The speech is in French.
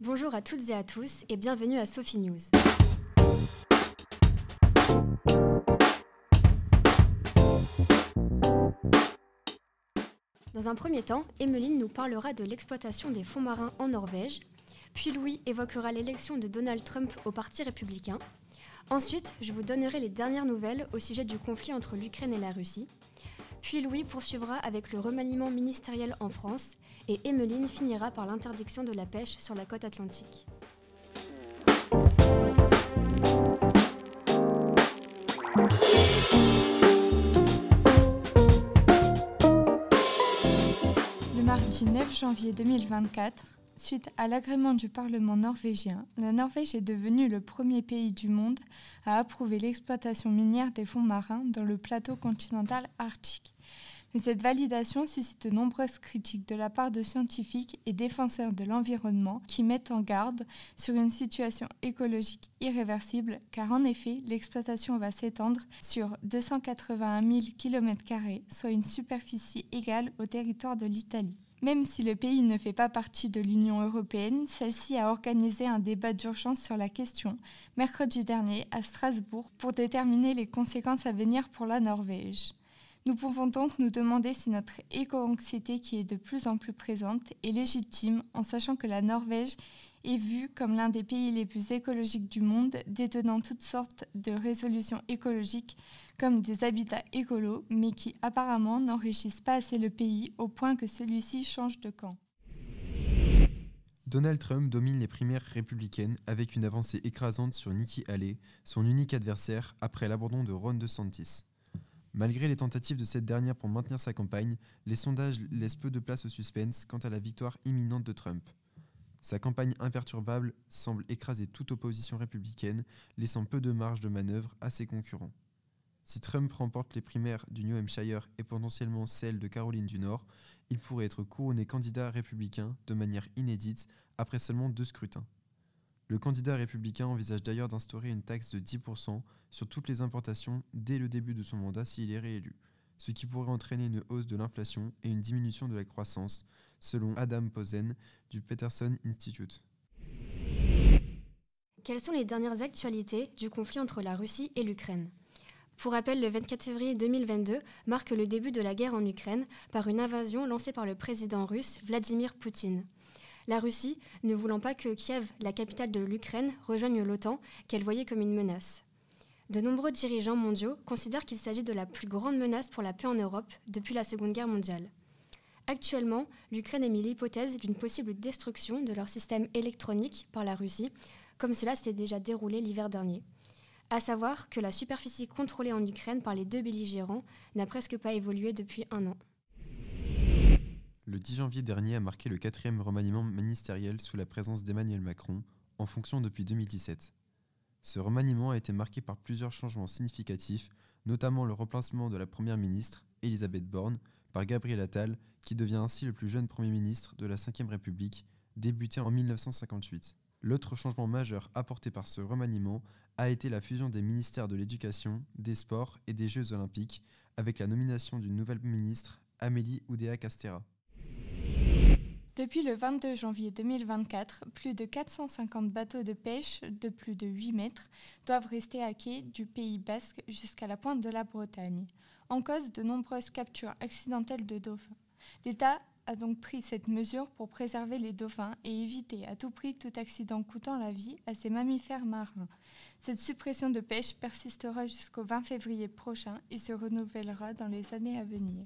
Bonjour à toutes et à tous et bienvenue à Sophie News. Dans un premier temps, Emmeline nous parlera de l'exploitation des fonds marins en Norvège, puis Louis évoquera l'élection de Donald Trump au Parti républicain. Ensuite, je vous donnerai les dernières nouvelles au sujet du conflit entre l'Ukraine et la Russie. Puis Louis poursuivra avec le remaniement ministériel en France et Emmeline finira par l'interdiction de la pêche sur la côte atlantique. Le mardi 9 janvier 2024, suite à l'agrément du Parlement norvégien, la Norvège est devenue le premier pays du monde à approuver l'exploitation minière des fonds marins dans le plateau continental arctique. Mais cette validation suscite de nombreuses critiques de la part de scientifiques et défenseurs de l'environnement qui mettent en garde sur une situation écologique irréversible car en effet, l'exploitation va s'étendre sur 281 000 km², soit une superficie égale au territoire de l'Italie. Même si le pays ne fait pas partie de l'Union européenne, celle-ci a organisé un débat d'urgence sur la question mercredi dernier à Strasbourg pour déterminer les conséquences à venir pour la Norvège. Nous pouvons donc nous demander si notre éco-anxiété qui est de plus en plus présente est légitime en sachant que la Norvège est vue comme l'un des pays les plus écologiques du monde, détenant toutes sortes de résolutions écologiques comme des habitats écolos, mais qui apparemment n'enrichissent pas assez le pays au point que celui-ci change de camp. Donald Trump domine les primaires républicaines avec une avancée écrasante sur Nikki Haley, son unique adversaire après l'abandon de Ron DeSantis. Malgré les tentatives de cette dernière pour maintenir sa campagne, les sondages laissent peu de place au suspense quant à la victoire imminente de Trump. Sa campagne imperturbable semble écraser toute opposition républicaine, laissant peu de marge de manœuvre à ses concurrents. Si Trump remporte les primaires du New Hampshire et potentiellement celles de Caroline du Nord, il pourrait être couronné candidat républicain de manière inédite après seulement 2 scrutins. Le candidat républicain envisage d'ailleurs d'instaurer une taxe de 10% sur toutes les importations dès le début de son mandat s'il est réélu, ce qui pourrait entraîner une hausse de l'inflation et une diminution de la croissance, selon Adam Posen du Peterson Institute. Quelles sont les dernières actualités du conflit entre la Russie et l'Ukraine ? Pour rappel, le 24 février 2022 marque le début de la guerre en Ukraine par une invasion lancée par le président russe Vladimir Poutine. La Russie, ne voulant pas que Kiev, la capitale de l'Ukraine, rejoigne l'OTAN, qu'elle voyait comme une menace. De nombreux dirigeants mondiaux considèrent qu'il s'agit de la plus grande menace pour la paix en Europe depuis la Seconde Guerre mondiale. Actuellement, l'Ukraine émet l'hypothèse d'une possible destruction de leur système électronique par la Russie, comme cela s'était déjà déroulé l'hiver dernier. À savoir que la superficie contrôlée en Ukraine par les deux belligérants n'a presque pas évolué depuis 1 an. Le 10 janvier dernier a marqué le 4e remaniement ministériel sous la présence d'Emmanuel Macron, en fonction depuis 2017. Ce remaniement a été marqué par plusieurs changements significatifs, notamment le remplacement de la première ministre, Elisabeth Borne, par Gabriel Attal, qui devient ainsi le plus jeune Premier ministre de la Ve République, débuté en 1958. L'autre changement majeur apporté par ce remaniement a été la fusion des ministères de l'Éducation, des Sports et des Jeux Olympiques, avec la nomination d'une nouvelle ministre, Amélie Oudéa-Castéra. Depuis le 22 janvier 2024, plus de 450 bateaux de pêche de plus de 8 mètres doivent rester à quai du Pays Basque jusqu'à la pointe de la Bretagne, en cause de nombreuses captures accidentelles de dauphins. L'État a donc pris cette mesure pour préserver les dauphins et éviter à tout prix tout accident coûtant la vie à ces mammifères marins. Cette suppression de pêche persistera jusqu'au 20 février prochain et se renouvellera dans les années à venir.